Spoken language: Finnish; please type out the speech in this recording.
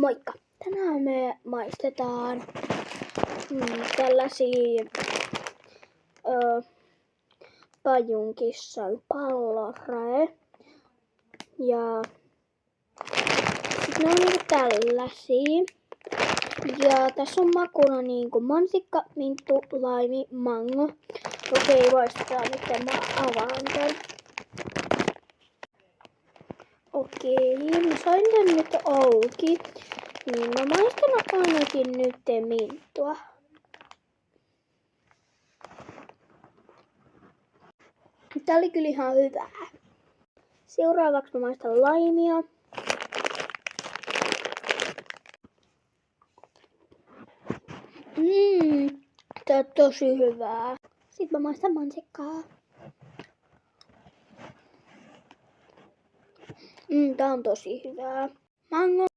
Moikka! Tänään me maistetaan tällaisia pajunkissan pallorae. Ja sit ne on niinku tällaisia. Ja tässä on makuna niinku mansikka, minttu, laimi, mango. Okei, maistetaan nyt, mä avaan tän. Okei, mä sain tän nyt auki. Niin mä maistan ainakin nyt minttua. Tää oli kyllä ihan hyvää. Seuraavaksi mä maistan laimia. Tää on tosi hyvää. Sitten mä maistan mansikkaa. Tää on tosi hyvää. Mango.